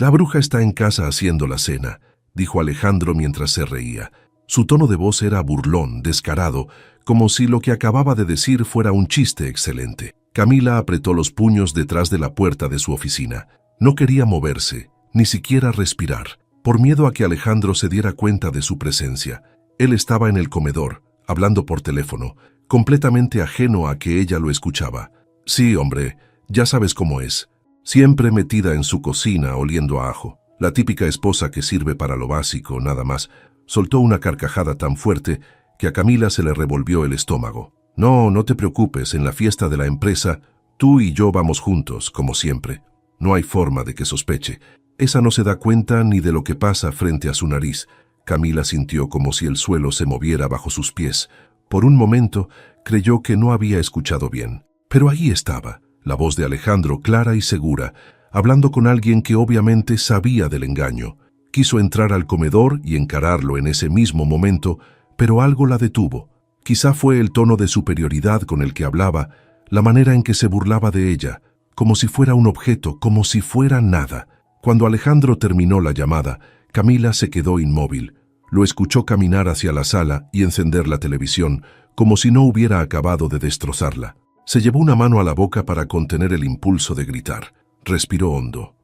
La bruja está en casa haciendo la cena, dijo Alejandro mientras se reía. Su tono de voz era burlón, descarado, como si lo que acababa de decir fuera un chiste excelente. Camila apretó los puños detrás de la puerta de su oficina. No quería moverse, ni siquiera respirar, por miedo a que Alejandro se diera cuenta de su presencia. Él estaba en el comedor, hablando por teléfono, completamente ajeno a que ella lo escuchaba. Sí, hombre, ya sabes cómo es. Siempre metida en su cocina oliendo a ajo. La típica esposa que sirve para lo básico, nada más. Soltó una carcajada tan fuerte que a Camila se le revolvió el estómago. No te preocupes, en la fiesta de la empresa, tú y yo vamos juntos, como siempre. No hay forma de que sospeche. Esa no se da cuenta ni de lo que pasa frente a su nariz. Camila sintió como si el suelo se moviera bajo sus pies. Por un momento creyó que no había escuchado bien. Pero ahí estaba, la voz de Alejandro clara y segura, hablando con alguien que obviamente sabía del engaño. Quiso entrar al comedor y encararlo en ese mismo momento, pero algo la detuvo. Quizá fue el tono de superioridad con el que hablaba, la manera en que se burlaba de ella, como si fuera un objeto, como si fuera nada. Cuando Alejandro terminó la llamada, Camila se quedó inmóvil. Lo escuchó caminar hacia la sala y encender la televisión, como si no hubiera acabado de destrozarla. Se llevó una mano a la boca para contener el impulso de gritar. Respiró hondo.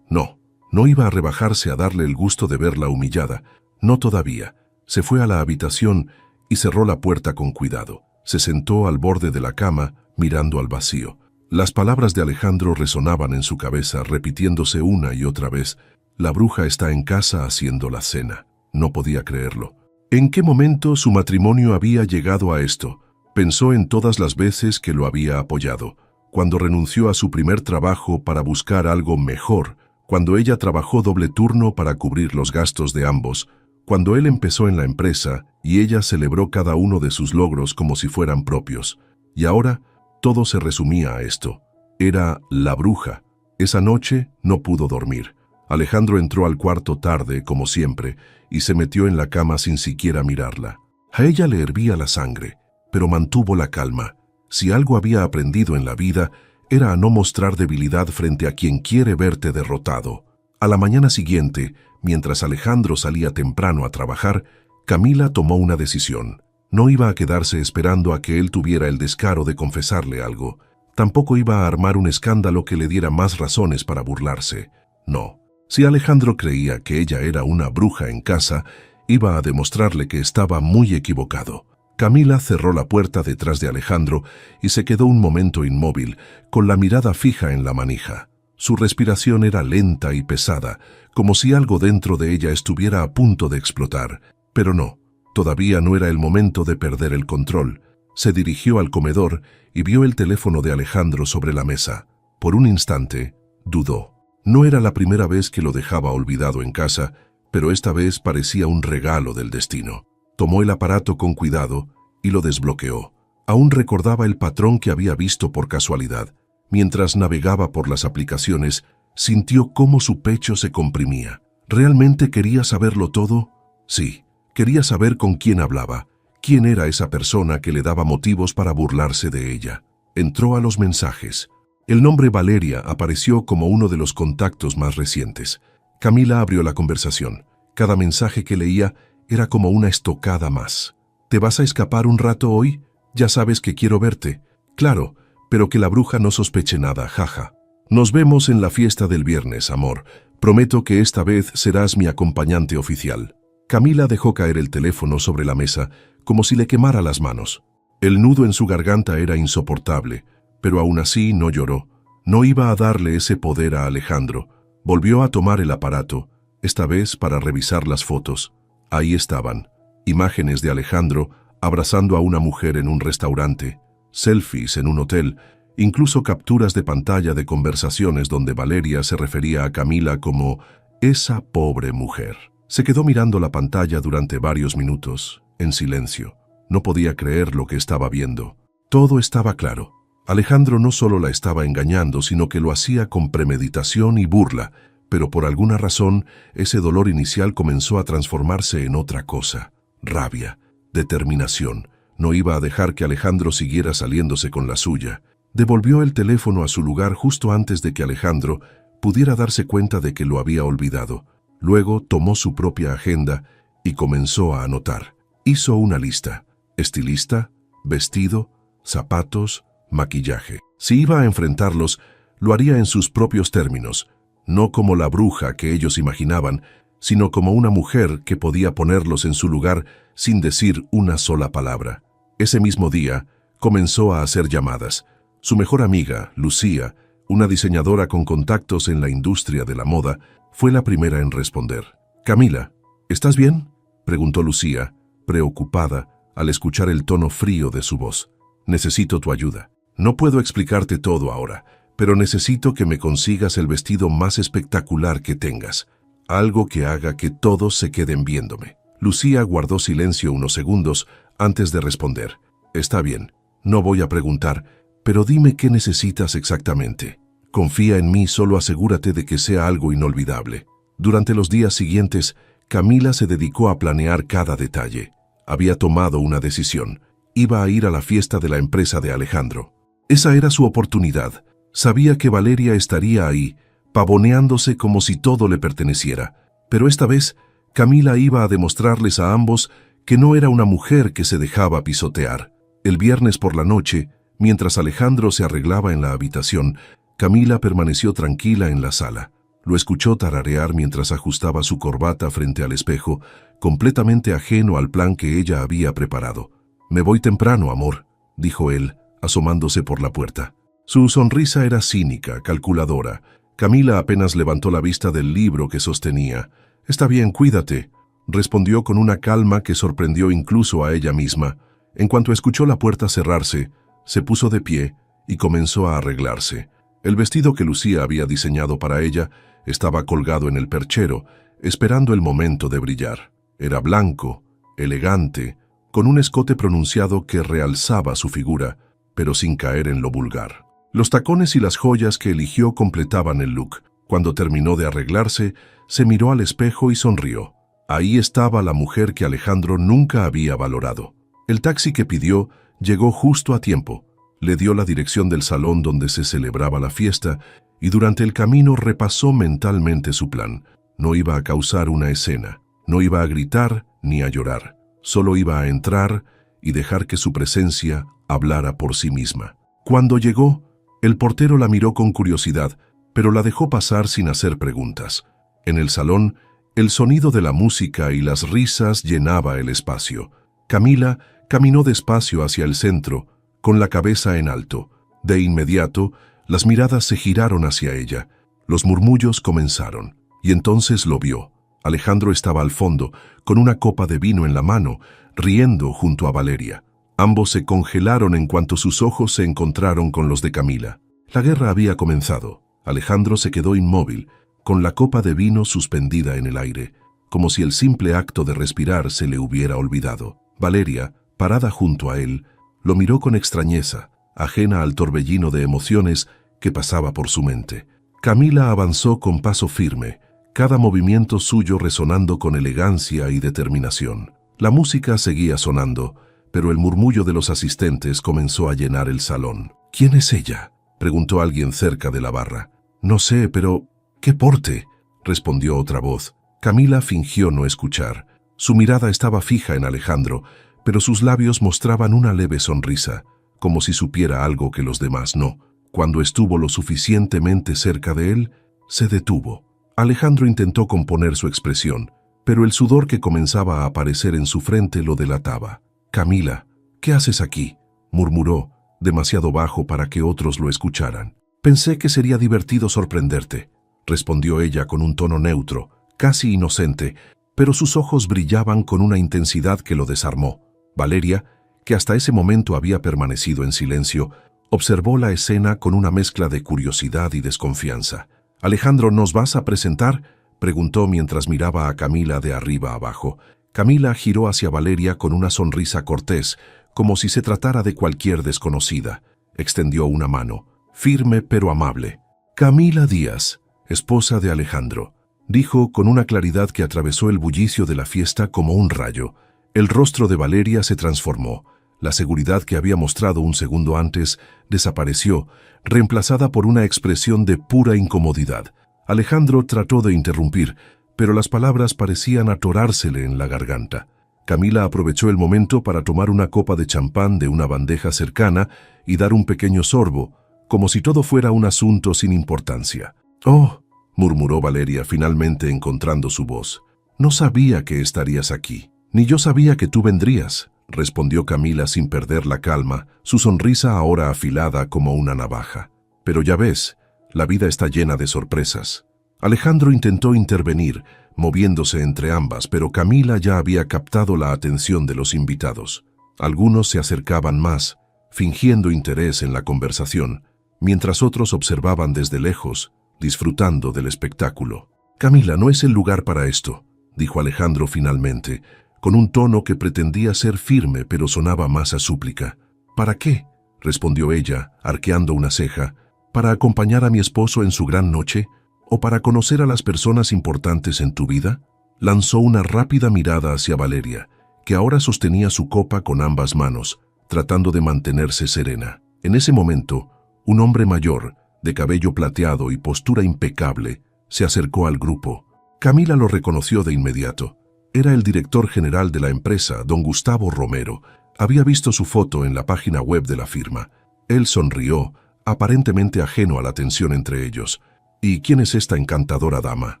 No iba a rebajarse a darle el gusto de verla humillada. No todavía. Se fue a la habitación y cerró la puerta con cuidado. Se sentó al borde de la cama, mirando al vacío. Las palabras de Alejandro resonaban en su cabeza, repitiéndose una y otra vez. La bruja está en casa haciendo la cena. No podía creerlo. ¿En qué momento su matrimonio había llegado a esto? Pensó en todas las veces que lo había apoyado. Cuando renunció a su primer trabajo para buscar algo mejor, cuando ella trabajó doble turno para cubrir los gastos de ambos, cuando él empezó en la empresa y ella celebró cada uno de sus logros como si fueran propios. Y ahora, todo se resumía a esto. Era la bruja. Esa noche no pudo dormir. Alejandro entró al cuarto tarde, como siempre, y se metió en la cama sin siquiera mirarla. A ella le hervía la sangre, pero mantuvo la calma. Si algo había aprendido en la vida, era a no mostrar debilidad frente a quien quiere verte derrotado. A la mañana siguiente, mientras Alejandro salía temprano a trabajar, Camila tomó una decisión. No iba a quedarse esperando a que él tuviera el descaro de confesarle algo. Tampoco iba a armar un escándalo que le diera más razones para burlarse. No. Si Alejandro creía que ella era una bruja en casa, iba a demostrarle que estaba muy equivocado. Camila cerró la puerta detrás de Alejandro y se quedó un momento inmóvil, con la mirada fija en la manija. Su respiración era lenta y pesada, como si algo dentro de ella estuviera a punto de explotar. Pero no, todavía no era el momento de perder el control. Se dirigió al comedor y vio el teléfono de Alejandro sobre la mesa. Por un instante, dudó. No era la primera vez que lo dejaba olvidado en casa, pero esta vez parecía un regalo del destino. Tomó el aparato con cuidado y lo desbloqueó. Aún recordaba el patrón que había visto por casualidad. Mientras navegaba por las aplicaciones, sintió cómo su pecho se comprimía. ¿Realmente quería saberlo todo? Sí, quería saber con quién hablaba, quién era esa persona que le daba motivos para burlarse de ella. Entró a los mensajes. El nombre Valeria apareció como uno de los contactos más recientes. Camila abrió la conversación. Cada mensaje que leía era como una estocada más. ¿Te vas a escapar un rato hoy? Ya sabes que quiero verte. Claro, pero que la bruja no sospeche nada, jaja. Nos vemos en la fiesta del viernes, amor. Prometo que esta vez serás mi acompañante oficial. Camila dejó caer el teléfono sobre la mesa, como si le quemara las manos. El nudo en su garganta era insoportable, pero aún así no lloró. No iba a darle ese poder a Alejandro. Volvió a tomar el aparato, esta vez para revisar las fotos. Ahí estaban, imágenes de Alejandro abrazando a una mujer en un restaurante, selfies en un hotel, incluso capturas de pantalla de conversaciones donde Valeria se refería a Camila como esa pobre mujer. Se quedó mirando la pantalla durante varios minutos, en silencio. No podía creer lo que estaba viendo. Todo estaba claro. Alejandro no solo la estaba engañando, sino que lo hacía con premeditación y burla, pero por alguna razón ese dolor inicial comenzó a transformarse en otra cosa. Rabia, determinación. No iba a dejar que Alejandro siguiera saliéndose con la suya. Devolvió el teléfono a su lugar justo antes de que Alejandro pudiera darse cuenta de que lo había olvidado. Luego tomó su propia agenda y comenzó a anotar. Hizo una lista: estilista, vestido, zapatos, maquillaje. Si iba a enfrentarlos, lo haría en sus propios términos, no como la bruja que ellos imaginaban, sino como una mujer que podía ponerlos en su lugar sin decir una sola palabra. Ese mismo día, comenzó a hacer llamadas. Su mejor amiga, Lucía, una diseñadora con contactos en la industria de la moda, fue la primera en responder. «Camila, ¿estás bien?», preguntó Lucía, preocupada al escuchar el tono frío de su voz. «Necesito tu ayuda. No puedo explicarte todo ahora, pero necesito que me consigas el vestido más espectacular que tengas. Algo que haga que todos se queden viéndome». Lucía guardó silencio unos segundos antes de responder. «Está bien, no voy a preguntar, pero dime qué necesitas exactamente. Confía en mí, solo asegúrate de que sea algo inolvidable». Durante los días siguientes, Camila se dedicó a planear cada detalle. Había tomado una decisión. Iba a ir a la fiesta de la empresa de Alejandro. Esa era su oportunidad. Sabía que Valeria estaría ahí, pavoneándose como si todo le perteneciera. Pero esta vez, Camila iba a demostrarles a ambos que no era una mujer que se dejaba pisotear. El viernes por la noche, mientras Alejandro se arreglaba en la habitación, Camila permaneció tranquila en la sala. Lo escuchó tararear mientras ajustaba su corbata frente al espejo, completamente ajeno al plan que ella había preparado. «Me voy temprano, amor», dijo él, asomándose por la puerta. Su sonrisa era cínica, calculadora. Camila apenas levantó la vista del libro que sostenía. «Está bien, cuídate», respondió con una calma que sorprendió incluso a ella misma. En cuanto escuchó la puerta cerrarse, se puso de pie y comenzó a arreglarse. El vestido que Lucía había diseñado para ella estaba colgado en el perchero, esperando el momento de brillar. Era blanco, elegante, con un escote pronunciado que realzaba su figura, pero sin caer en lo vulgar. Los tacones y las joyas que eligió completaban el look. Cuando terminó de arreglarse, se miró al espejo y sonrió. Ahí estaba la mujer que Alejandro nunca había valorado. El taxi que pidió llegó justo a tiempo. Le dio la dirección del salón donde se celebraba la fiesta y durante el camino repasó mentalmente su plan. No iba a causar una escena, no iba a gritar ni a llorar. Solo iba a entrar y dejar que su presencia hablara por sí misma. Cuando llegó, el portero la miró con curiosidad, pero la dejó pasar sin hacer preguntas. En el salón, el sonido de la música y las risas llenaba el espacio. Camila caminó despacio hacia el centro, con la cabeza en alto. De inmediato, las miradas se giraron hacia ella. Los murmullos comenzaron, y entonces lo vio. Alejandro estaba al fondo, con una copa de vino en la mano, riendo junto a Valeria. Ambos se congelaron en cuanto sus ojos se encontraron con los de Camila. La guerra había comenzado. Alejandro se quedó inmóvil, con la copa de vino suspendida en el aire, como si el simple acto de respirar se le hubiera olvidado. Valeria, parada junto a él, lo miró con extrañeza, ajena al torbellino de emociones que pasaba por su mente. Camila avanzó con paso firme, cada movimiento suyo resonando con elegancia y determinación. La música seguía sonando, pero el murmullo de los asistentes comenzó a llenar el salón. «¿Quién es ella?», preguntó alguien cerca de la barra. «No sé, pero ¡qué porte!», respondió otra voz. Camila fingió no escuchar. Su mirada estaba fija en Alejandro, pero sus labios mostraban una leve sonrisa, como si supiera algo que los demás no. Cuando estuvo lo suficientemente cerca de él, se detuvo. Alejandro intentó componer su expresión, pero el sudor que comenzaba a aparecer en su frente lo delataba. «Camila, ¿qué haces aquí?», murmuró, demasiado bajo para que otros lo escucharan. «Pensé que sería divertido sorprenderte», respondió ella con un tono neutro, casi inocente, pero sus ojos brillaban con una intensidad que lo desarmó. Valeria, que hasta ese momento había permanecido en silencio, observó la escena con una mezcla de curiosidad y desconfianza. «Alejandro, ¿nos vas a presentar?», preguntó mientras miraba a Camila de arriba abajo. Camila giró hacia Valeria con una sonrisa cortés, como si se tratara de cualquier desconocida. Extendió una mano, firme pero amable. «Camila Díaz, esposa de Alejandro», dijo con una claridad que atravesó el bullicio de la fiesta como un rayo. El rostro de Valeria se transformó. La seguridad que había mostrado un segundo antes desapareció, reemplazada por una expresión de pura incomodidad. Alejandro trató de interrumpir, pero las palabras parecían atorársele en la garganta. Camila aprovechó el momento para tomar una copa de champán de una bandeja cercana y dar un pequeño sorbo, como si todo fuera un asunto sin importancia. «Oh», murmuró Valeria finalmente encontrando su voz. «No sabía que estarías aquí. Ni yo sabía que tú vendrías», respondió Camila sin perder la calma, su sonrisa ahora afilada como una navaja. «Pero ya ves, la vida está llena de sorpresas». Alejandro intentó intervenir, moviéndose entre ambas, pero Camila ya había captado la atención de los invitados. Algunos se acercaban más, fingiendo interés en la conversación, mientras otros observaban desde lejos, disfrutando del espectáculo. «Camila, no es el lugar para esto», dijo Alejandro finalmente, con un tono que pretendía ser firme pero sonaba más a súplica. «¿Para qué?», respondió ella, arqueando una ceja. «¿Para acompañar a mi esposo en su gran noche? ¿O para conocer a las personas importantes en tu vida?». Lanzó una rápida mirada hacia Valeria, que ahora sostenía su copa con ambas manos, tratando de mantenerse serena. En ese momento, un hombre mayor, de cabello plateado y postura impecable, se acercó al grupo. Camila lo reconoció de inmediato. Era el director general de la empresa, don Gustavo Romero. Había visto su foto en la página web de la firma. Él sonrió, aparentemente ajeno a la tensión entre ellos. «¿Y quién es esta encantadora dama?»,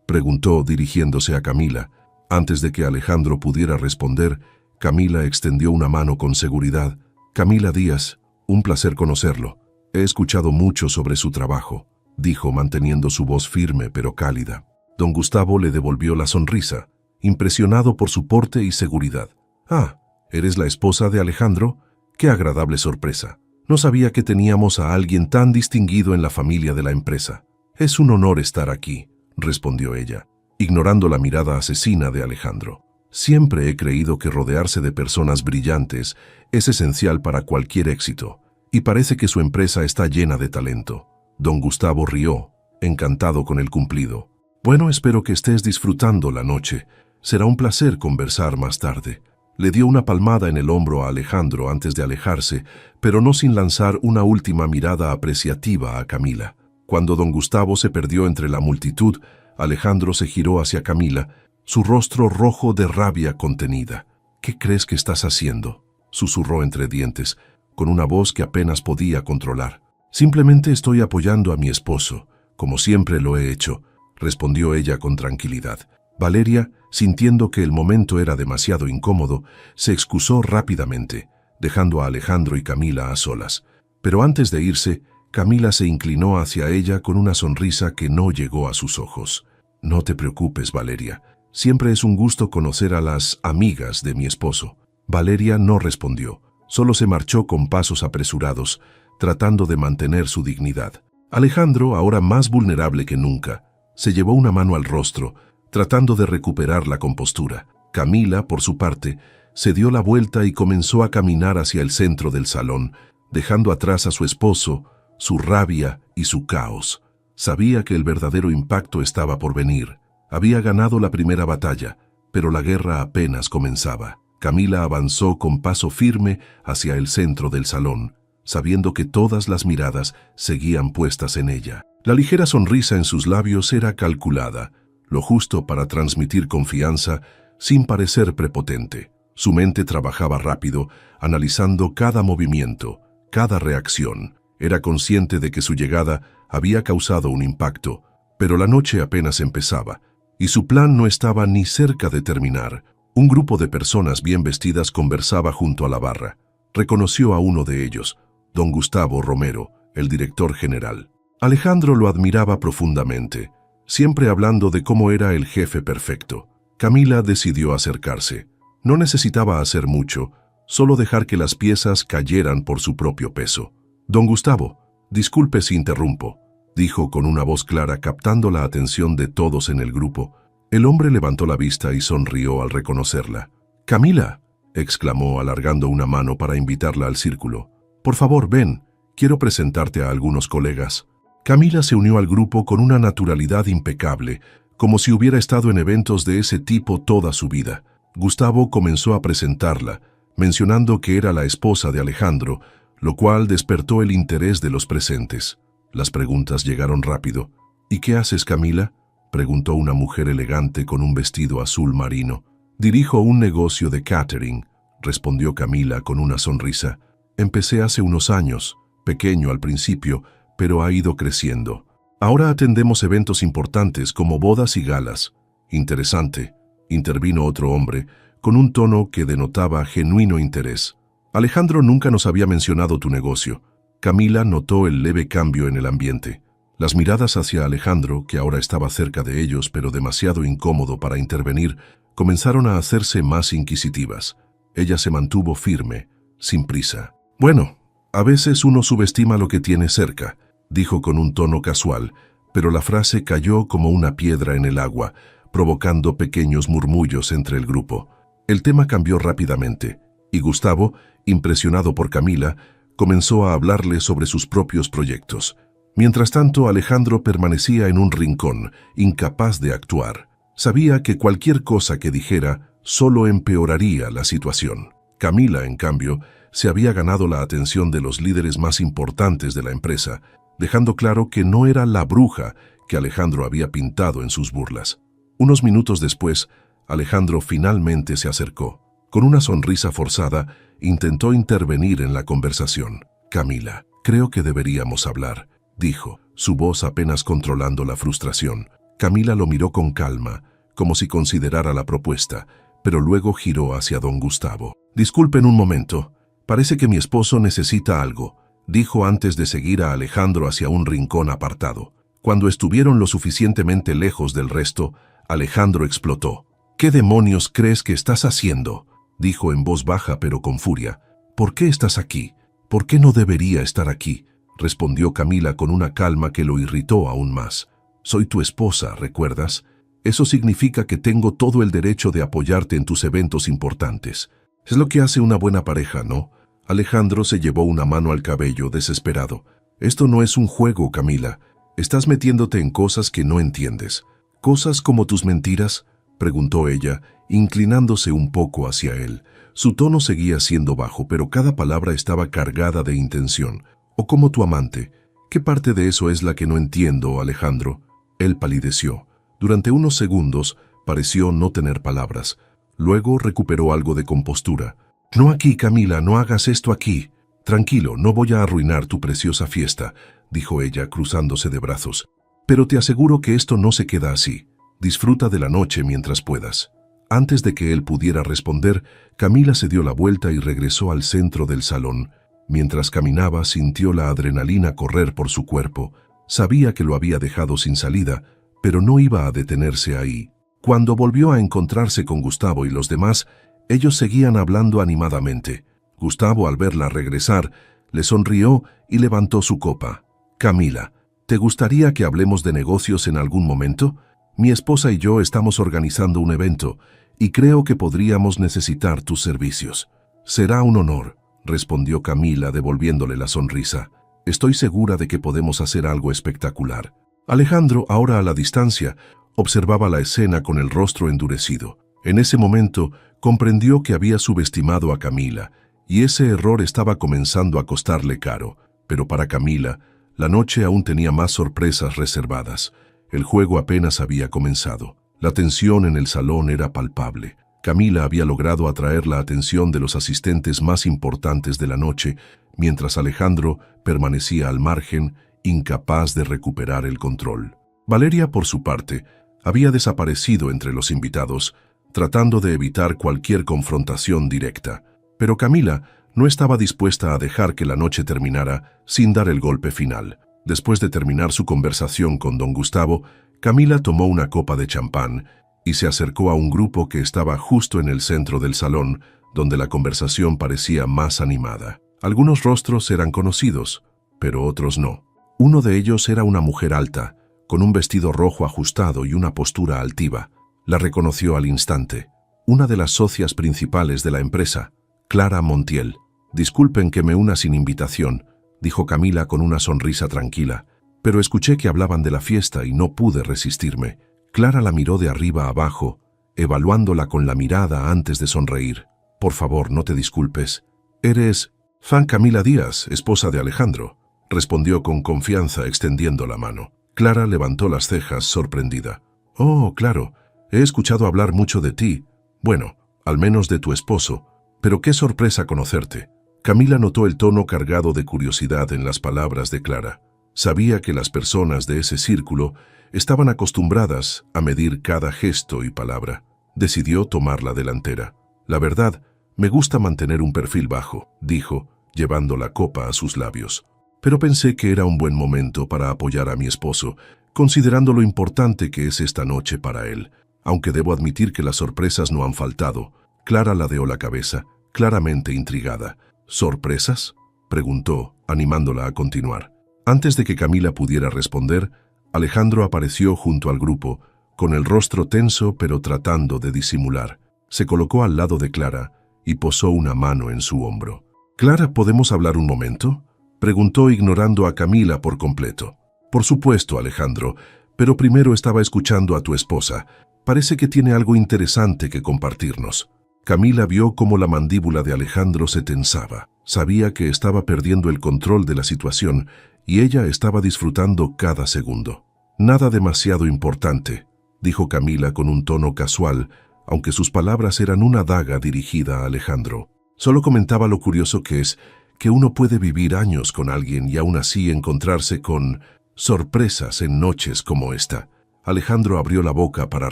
preguntó dirigiéndose a Camila. Antes de que Alejandro pudiera responder, Camila extendió una mano con seguridad. «Camila Díaz, un placer conocerlo. He escuchado mucho sobre su trabajo», dijo manteniendo su voz firme pero cálida. Don Gustavo le devolvió la sonrisa, impresionado por su porte y seguridad. «Ah, ¿eres la esposa de Alejandro? Qué agradable sorpresa. No sabía que teníamos a alguien tan distinguido en la familia de la empresa». «Es un honor estar aquí», respondió ella, ignorando la mirada asesina de Alejandro. «Siempre he creído que rodearse de personas brillantes es esencial para cualquier éxito, y parece que su empresa está llena de talento». Don Gustavo rió, encantado con el cumplido. «Bueno, espero que estés disfrutando la noche. Será un placer conversar más tarde». Le dio una palmada en el hombro a Alejandro antes de alejarse, pero no sin lanzar una última mirada apreciativa a Camila. Cuando don Gustavo se perdió entre la multitud, Alejandro se giró hacia Camila, su rostro rojo de rabia contenida. «¿Qué crees que estás haciendo?», susurró entre dientes, con una voz que apenas podía controlar. «Simplemente estoy apoyando a mi esposo, como siempre lo he hecho», respondió ella con tranquilidad. Valeria, sintiendo que el momento era demasiado incómodo, se excusó rápidamente, dejando a Alejandro y Camila a solas. Pero antes de irse, Camila se inclinó hacia ella con una sonrisa que no llegó a sus ojos. «No te preocupes, Valeria. Siempre es un gusto conocer a las amigas de mi esposo». Valeria no respondió, solo se marchó con pasos apresurados, tratando de mantener su dignidad. Alejandro, ahora más vulnerable que nunca, se llevó una mano al rostro, tratando de recuperar la compostura. Camila, por su parte, se dio la vuelta y comenzó a caminar hacia el centro del salón, dejando atrás a su esposo, su rabia y su caos. Sabía que el verdadero impacto estaba por venir. Había ganado la primera batalla, pero la guerra apenas comenzaba. Camila avanzó con paso firme hacia el centro del salón, sabiendo que todas las miradas seguían puestas en ella. La ligera sonrisa en sus labios era calculada, lo justo para transmitir confianza sin parecer prepotente. Su mente trabajaba rápido, analizando cada movimiento, cada reacción. Era consciente de que su llegada había causado un impacto, pero la noche apenas empezaba, y su plan no estaba ni cerca de terminar. Un grupo de personas bien vestidas conversaba junto a la barra. Reconoció a uno de ellos, don Gustavo Romero, el director general. Alejandro lo admiraba profundamente, siempre hablando de cómo era el jefe perfecto. Camila decidió acercarse. No necesitaba hacer mucho, solo dejar que las piezas cayeran por su propio peso. «Don Gustavo, disculpe si interrumpo», dijo con una voz clara, captando la atención de todos en el grupo. El hombre levantó la vista y sonrió al reconocerla. «Camila», exclamó alargando una mano para invitarla al círculo. «Por favor, ven, quiero presentarte a algunos colegas». Camila se unió al grupo con una naturalidad impecable, como si hubiera estado en eventos de ese tipo toda su vida. Gustavo comenzó a presentarla, mencionando que era la esposa de Alejandro, lo cual despertó el interés de los presentes. Las preguntas llegaron rápido. ¿Y qué haces, Camila?, preguntó una mujer elegante con un vestido azul marino. Dirijo un negocio de catering, respondió Camila con una sonrisa. Empecé hace unos años, pequeño al principio, pero ha ido creciendo. Ahora atendemos eventos importantes como bodas y galas. Interesante, intervino otro hombre, con un tono que denotaba genuino interés. Alejandro nunca nos había mencionado tu negocio. Camila notó el leve cambio en el ambiente. Las miradas hacia Alejandro, que ahora estaba cerca de ellos pero demasiado incómodo para intervenir, comenzaron a hacerse más inquisitivas. Ella se mantuvo firme, sin prisa. Bueno, a veces uno subestima lo que tiene cerca, dijo con un tono casual, pero la frase cayó como una piedra en el agua, provocando pequeños murmullos entre el grupo. El tema cambió rápidamente, y Gustavo, impresionado por Camila, comenzó a hablarle sobre sus propios proyectos. Mientras tanto, Alejandro permanecía en un rincón, incapaz de actuar. Sabía que cualquier cosa que dijera solo empeoraría la situación. Camila, en cambio, se había ganado la atención de los líderes más importantes de la empresa, dejando claro que no era la bruja que Alejandro había pintado en sus burlas. Unos minutos después, Alejandro finalmente se acercó. Con una sonrisa forzada, intentó intervenir en la conversación. Camila, creo que deberíamos hablar, dijo, su voz apenas controlando la frustración. Camila lo miró con calma, como si considerara la propuesta, pero luego giró hacia don Gustavo. Disculpen un momento, parece que mi esposo necesita algo, dijo antes de seguir a Alejandro hacia un rincón apartado. Cuando estuvieron lo suficientemente lejos del resto, Alejandro explotó. ¿Qué demonios crees que estás haciendo?, dijo en voz baja pero con furia. ¿Por qué estás aquí? ¿Por qué no debería estar aquí?, respondió Camila con una calma que lo irritó aún más. Soy tu esposa, ¿recuerdas? Eso significa que tengo todo el derecho de apoyarte en tus eventos importantes. Es lo que hace una buena pareja, ¿no? Alejandro se llevó una mano al cabello, desesperado. Esto no es un juego, Camila. Estás metiéndote en cosas que no entiendes. ¿Cosas como tus mentiras?, preguntó ella, inclinándose un poco hacia él. Su tono seguía siendo bajo, pero cada palabra estaba cargada de intención. ¿O como tu amante? ¿Qué parte de eso es la que no entiendo, Alejandro? Él palideció. Durante unos segundos pareció no tener palabras. Luego recuperó algo de compostura. No aquí, Camila, no hagas esto aquí. Tranquilo, no voy a arruinar tu preciosa fiesta, dijo ella cruzándose de brazos. Pero te aseguro que esto no se queda así. Disfruta de la noche mientras puedas. Antes de que él pudiera responder, Camila se dio la vuelta y regresó al centro del salón. Mientras caminaba, sintió la adrenalina correr por su cuerpo. Sabía que lo había dejado sin salida, pero no iba a detenerse ahí. Cuando volvió a encontrarse con Gustavo y los demás, ellos seguían hablando animadamente. Gustavo, al verla regresar, le sonrió y levantó su copa. Camila, ¿te gustaría que hablemos de negocios en algún momento? Mi esposa y yo estamos organizando un evento y creo que podríamos necesitar tus servicios. Será un honor, respondió Camila devolviéndole la sonrisa. Estoy segura de que podemos hacer algo espectacular. Alejandro, ahora a la distancia, observaba la escena con el rostro endurecido. En ese momento, comprendió que había subestimado a Camila, y ese error estaba comenzando a costarle caro. Pero para Camila, la noche aún tenía más sorpresas reservadas. El juego apenas había comenzado. La tensión en el salón era palpable. Camila había logrado atraer la atención de los asistentes más importantes de la noche, mientras Alejandro permanecía al margen, incapaz de recuperar el control. Valeria, por su parte, había desaparecido entre los invitados, tratando de evitar cualquier confrontación directa. Pero Camila no estaba dispuesta a dejar que la noche terminara sin dar el golpe final. Después de terminar su conversación con don Gustavo, Camila tomó una copa de champán y se acercó a un grupo que estaba justo en el centro del salón, donde la conversación parecía más animada. Algunos rostros eran conocidos, pero otros no. Uno de ellos era una mujer alta, con un vestido rojo ajustado y una postura altiva. La reconoció al instante. Una de las socias principales de la empresa, Clara Montiel. Disculpen que me una sin invitación, dijo Camila con una sonrisa tranquila, pero escuché que hablaban de la fiesta y no pude resistirme. Clara la miró de arriba a abajo, evaluándola con la mirada antes de sonreír. Por favor, no te disculpes. Eres Fan Camila Díaz, esposa de Alejandro, respondió con confianza extendiendo la mano. Clara levantó las cejas, sorprendida. «Oh, claro, he escuchado hablar mucho de ti. Bueno, al menos de tu esposo. Pero qué sorpresa conocerte». Camila notó el tono cargado de curiosidad en las palabras de Clara. Sabía que las personas de ese círculo estaban acostumbradas a medir cada gesto y palabra. Decidió tomar la delantera. «La verdad, me gusta mantener un perfil bajo», dijo, llevando la copa a sus labios. «Pero pensé que era un buen momento para apoyar a mi esposo, considerando lo importante que es esta noche para él. Aunque debo admitir que las sorpresas no han faltado». Clara ladeó la cabeza, claramente intrigada. «¿Sorpresas?», preguntó, animándola a continuar. Antes de que Camila pudiera responder, Alejandro apareció junto al grupo, con el rostro tenso pero tratando de disimular. Se colocó al lado de Clara y posó una mano en su hombro. «Clara, ¿podemos hablar un momento?», preguntó, ignorando a Camila por completo. «Por supuesto, Alejandro, pero primero estaba escuchando a tu esposa. Parece que tiene algo interesante que compartirnos». Camila vio cómo la mandíbula de Alejandro se tensaba. Sabía que estaba perdiendo el control de la situación y ella estaba disfrutando cada segundo. «Nada demasiado importante», dijo Camila con un tono casual, aunque sus palabras eran una daga dirigida a Alejandro. «Solo comentaba lo curioso que es que uno puede vivir años con alguien y aún así encontrarse con sorpresas en noches como esta». Alejandro abrió la boca para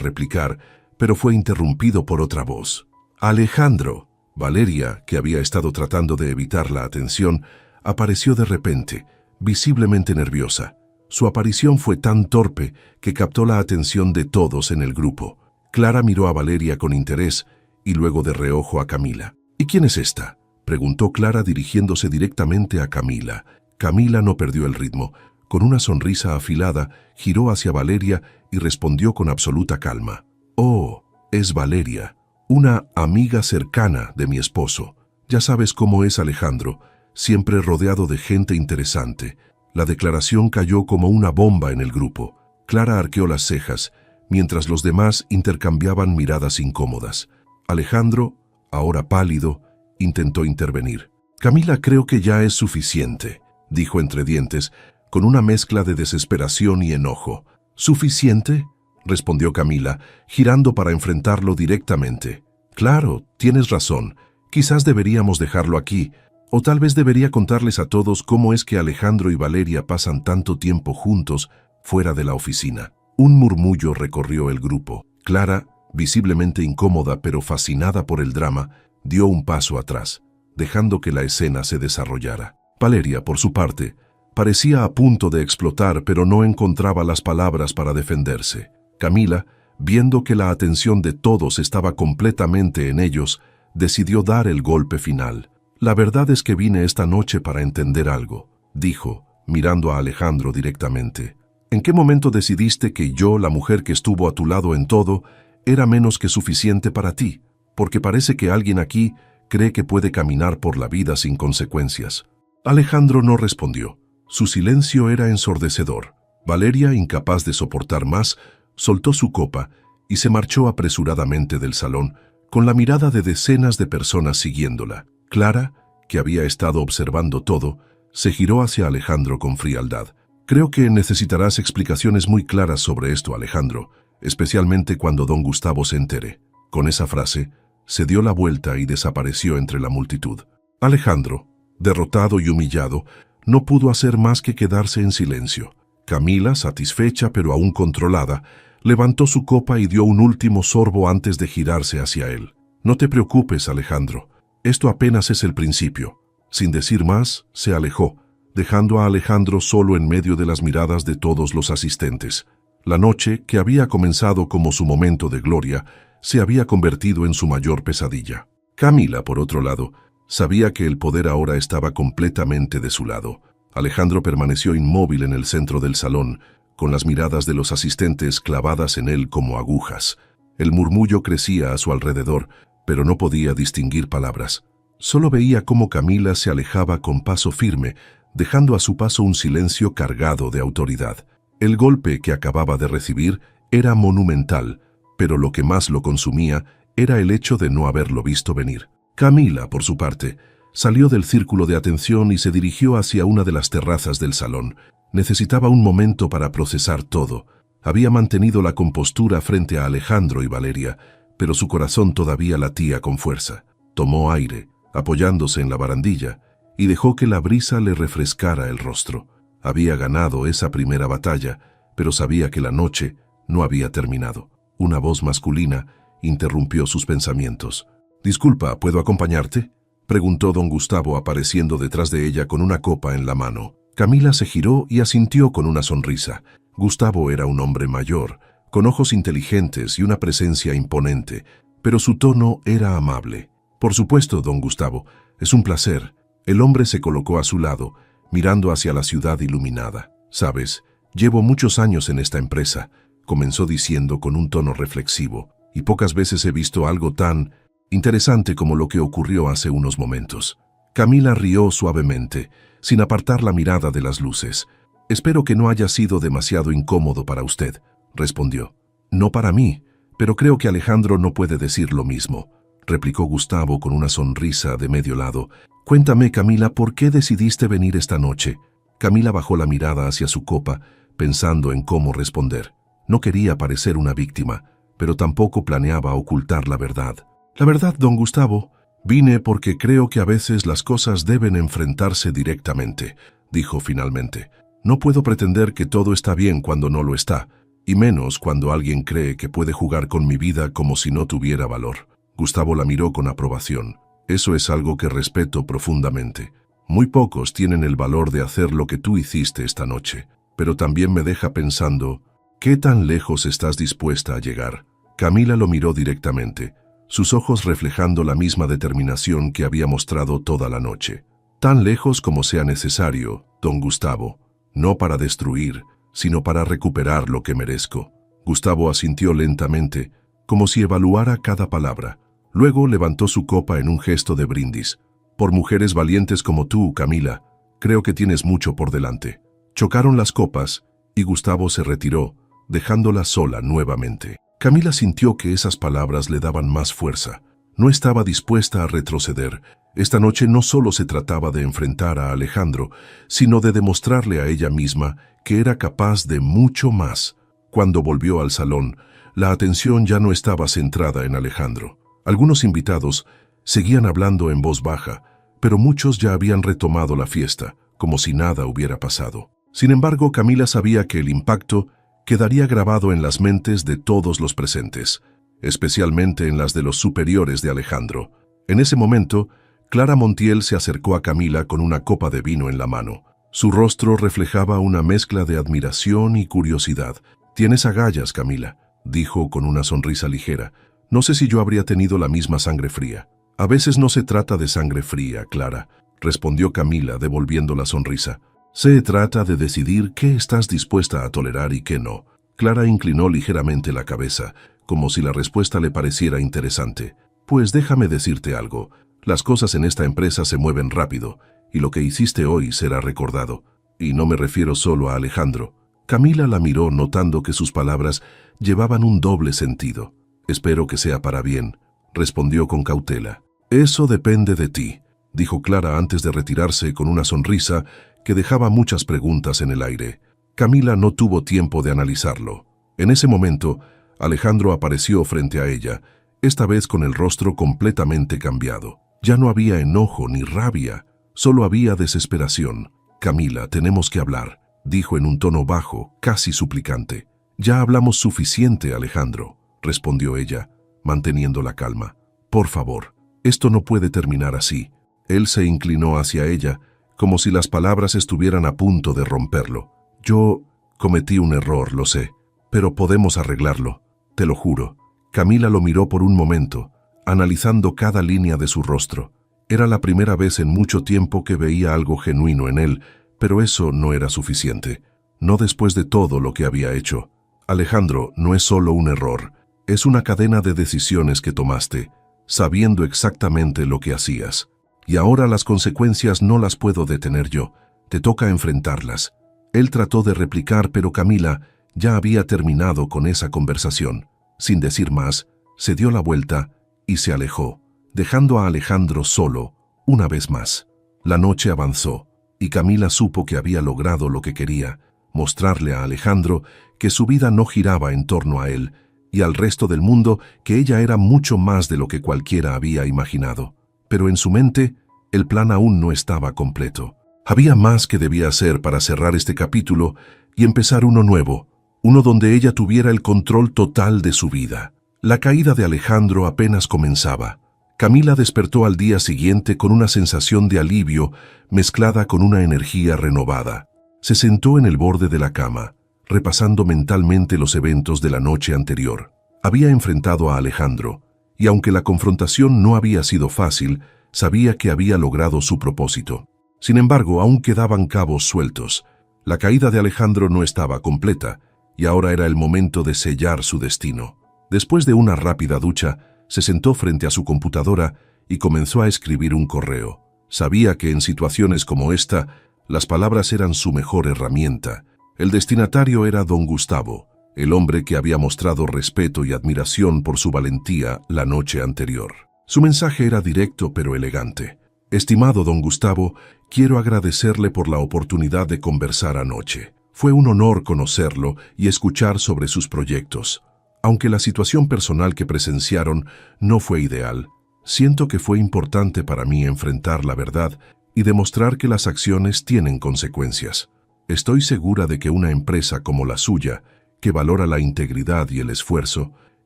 replicar, pero fue interrumpido por otra voz. «Alejandro». Valeria, que había estado tratando de evitar la atención, apareció de repente, visiblemente nerviosa. Su aparición fue tan torpe que captó la atención de todos en el grupo. Clara miró a Valeria con interés y luego de reojo a Camila. «¿Y quién es esta?», preguntó Clara dirigiéndose directamente a Camila. Camila no perdió el ritmo. Con una sonrisa afilada, giró hacia Valeria y respondió con absoluta calma. «Oh, es Valeria, una amiga cercana de mi esposo. Ya sabes cómo es Alejandro, siempre rodeado de gente interesante». La declaración cayó como una bomba en el grupo. Clara arqueó las cejas, mientras los demás intercambiaban miradas incómodas. Alejandro, ahora pálido, intentó intervenir. «Camila, creo que ya es suficiente», dijo entre dientes, con una mezcla de desesperación y enojo. «¿Suficiente?», respondió Camila, girando para enfrentarlo directamente. «Claro, tienes razón. Quizás deberíamos dejarlo aquí. O tal vez debería contarles a todos cómo es que Alejandro y Valeria pasan tanto tiempo juntos fuera de la oficina». Un murmullo recorrió el grupo. Clara, visiblemente incómoda pero fascinada por el drama, dio un paso atrás, dejando que la escena se desarrollara. Valeria, por su parte, parecía a punto de explotar, pero no encontraba las palabras para defenderse. Camila, viendo que la atención de todos estaba completamente en ellos, decidió dar el golpe final. «La verdad es que vine esta noche para entender algo», dijo, mirando a Alejandro directamente. «¿En qué momento decidiste que yo, la mujer que estuvo a tu lado en todo, era menos que suficiente para ti? Porque parece que alguien aquí cree que puede caminar por la vida sin consecuencias». Alejandro no respondió. Su silencio era ensordecedor. Valeria, incapaz de soportar más, soltó su copa y se marchó apresuradamente del salón, con la mirada de decenas de personas siguiéndola. Clara, que había estado observando todo, se giró hacia Alejandro con frialdad. «Creo que necesitarás explicaciones muy claras sobre esto, Alejandro, especialmente cuando don Gustavo se entere». Con esa frase, se dio la vuelta y desapareció entre la multitud. Alejandro, derrotado y humillado, no pudo hacer más que quedarse en silencio. Camila, satisfecha pero aún controlada, levantó su copa y dio un último sorbo antes de girarse hacia él. «No te preocupes, Alejandro. Esto apenas es el principio». Sin decir más, se alejó, dejando a Alejandro solo en medio de las miradas de todos los asistentes. La noche, que había comenzado como su momento de gloria, se había convertido en su mayor pesadilla. Camila, por otro lado, sabía que el poder ahora estaba completamente de su lado. Alejandro permaneció inmóvil en el centro del salón, con las miradas de los asistentes clavadas en él como agujas. El murmullo crecía a su alrededor, pero no podía distinguir palabras. Solo veía cómo Camila se alejaba con paso firme, dejando a su paso un silencio cargado de autoridad. El golpe que acababa de recibir era monumental, pero lo que más lo consumía era el hecho de no haberlo visto venir. Camila, por su parte, salió del círculo de atención y se dirigió hacia una de las terrazas del salón. Necesitaba un momento para procesar todo. Había mantenido la compostura frente a Alejandro y Valeria, pero su corazón todavía latía con fuerza. Tomó aire, apoyándose en la barandilla, y dejó que la brisa le refrescara el rostro. Había ganado esa primera batalla, pero sabía que la noche no había terminado. Una voz masculina interrumpió sus pensamientos. «Disculpa, ¿puedo acompañarte?», preguntó don Gustavo apareciendo detrás de ella con una copa en la mano. Camila se giró y asintió con una sonrisa. Gustavo era un hombre mayor, con ojos inteligentes y una presencia imponente, pero su tono era amable. «Por supuesto, don Gustavo, es un placer». El hombre se colocó a su lado, mirando hacia la ciudad iluminada. «Sabes, llevo muchos años en esta empresa», comenzó diciendo con un tono reflexivo, «y pocas veces he visto algo tan interesante como lo que ocurrió hace unos momentos». Camila rió suavemente, sin apartar la mirada de las luces. «Espero que no haya sido demasiado incómodo para usted», respondió. «No para mí, pero creo que Alejandro no puede decir lo mismo», replicó Gustavo con una sonrisa de medio lado. «Cuéntame, Camila, ¿por qué decidiste venir esta noche?». Camila bajó la mirada hacia su copa, pensando en cómo responder. No quería parecer una víctima, pero tampoco planeaba ocultar la verdad. «La verdad, don Gustavo, vine porque creo que a veces las cosas deben enfrentarse directamente», dijo finalmente. «No puedo pretender que todo está bien cuando no lo está, y menos cuando alguien cree que puede jugar con mi vida como si no tuviera valor». Gustavo la miró con aprobación. «Eso es algo que respeto profundamente. Muy pocos tienen el valor de hacer lo que tú hiciste esta noche, pero también me deja pensando, ¿qué tan lejos estás dispuesta a llegar?». Camila lo miró directamente, sus ojos reflejando la misma determinación que había mostrado toda la noche. «Tan lejos como sea necesario, don Gustavo, no para destruir, sino para recuperar lo que merezco». Gustavo asintió lentamente, como si evaluara cada palabra. Luego levantó su copa en un gesto de brindis. «Por mujeres valientes como tú, Camila, creo que tienes mucho por delante». Chocaron las copas y Gustavo se retiró, dejándola sola nuevamente. Camila sintió que esas palabras le daban más fuerza. No estaba dispuesta a retroceder. Esta noche no solo se trataba de enfrentar a Alejandro, sino de demostrarle a ella misma que era capaz de mucho más. Cuando volvió al salón, la atención ya no estaba centrada en Alejandro. Algunos invitados seguían hablando en voz baja, pero muchos ya habían retomado la fiesta, como si nada hubiera pasado. Sin embargo, Camila sabía que el impacto quedaría grabado en las mentes de todos los presentes, especialmente en las de los superiores de Alejandro. En ese momento, Clara Montiel se acercó a Camila con una copa de vino en la mano. Su rostro reflejaba una mezcla de admiración y curiosidad. «Tienes agallas, Camila», dijo con una sonrisa ligera. «No sé si yo habría tenido la misma sangre fría». «A veces no se trata de sangre fría, Clara», respondió Camila devolviendo la sonrisa. «Se trata de decidir qué estás dispuesta a tolerar y qué no». Clara inclinó ligeramente la cabeza, como si la respuesta le pareciera interesante. «Pues déjame decirte algo. Las cosas en esta empresa se mueven rápido, y lo que hiciste hoy será recordado. Y no me refiero solo a Alejandro». Camila la miró notando que sus palabras llevaban un doble sentido. «Espero que sea para bien», respondió con cautela. «Eso depende de ti», dijo Clara antes de retirarse con una sonrisa que dejaba muchas preguntas en el aire. Camila no tuvo tiempo de analizarlo. En ese momento, Alejandro apareció frente a ella, esta vez con el rostro completamente cambiado. Ya no había enojo ni rabia, solo había desesperación. «Camila, tenemos que hablar», dijo en un tono bajo, casi suplicante. «Ya hablamos suficiente, Alejandro», respondió ella, manteniendo la calma. «Por favor, esto no puede terminar así». Él se inclinó hacia ella, como si las palabras estuvieran a punto de romperlo. «Yo cometí un error, lo sé, pero podemos arreglarlo, te lo juro». Camila lo miró por un momento, analizando cada línea de su rostro. Era la primera vez en mucho tiempo que veía algo genuino en él, pero eso no era suficiente. No después de todo lo que había hecho. «Alejandro, no es solo un error, es una cadena de decisiones que tomaste, sabiendo exactamente lo que hacías. Y ahora las consecuencias no las puedo detener yo, te toca enfrentarlas». Él trató de replicar, pero Camila ya había terminado con esa conversación. Sin decir más, se dio la vuelta y se alejó, dejando a Alejandro solo, una vez más. La noche avanzó. y Camila supo que había logrado lo que quería, mostrarle a Alejandro que su vida no giraba en torno a él, y al resto del mundo que ella era mucho más de lo que cualquiera había imaginado. Pero en su mente, el plan aún no estaba completo. Había más que debía hacer para cerrar este capítulo y empezar uno nuevo, uno donde ella tuviera el control total de su vida. La caída de Alejandro apenas comenzaba. Camila despertó al día siguiente con una sensación de alivio mezclada con una energía renovada. Se sentó en el borde de la cama, repasando mentalmente los eventos de la noche anterior. Había enfrentado a Alejandro, y aunque la confrontación no había sido fácil, sabía que había logrado su propósito. Sin embargo, aún quedaban cabos sueltos. La caída de Alejandro no estaba completa, y ahora era el momento de sellar su destino. Después de una rápida ducha, se sentó frente a su computadora y comenzó a escribir un correo. Sabía que en situaciones como esta, las palabras eran su mejor herramienta. El destinatario era don Gustavo, el hombre que había mostrado respeto y admiración por su valentía la noche anterior. Su mensaje era directo pero elegante. Estimado don Gustavo, quiero agradecerle por la oportunidad de conversar anoche. Fue un honor conocerlo y escuchar sobre sus proyectos. Aunque la situación personal que presenciaron no fue ideal, siento que fue importante para mí enfrentar la verdad y demostrar que las acciones tienen consecuencias. Estoy segura de que una empresa como la suya, que valora la integridad y el esfuerzo,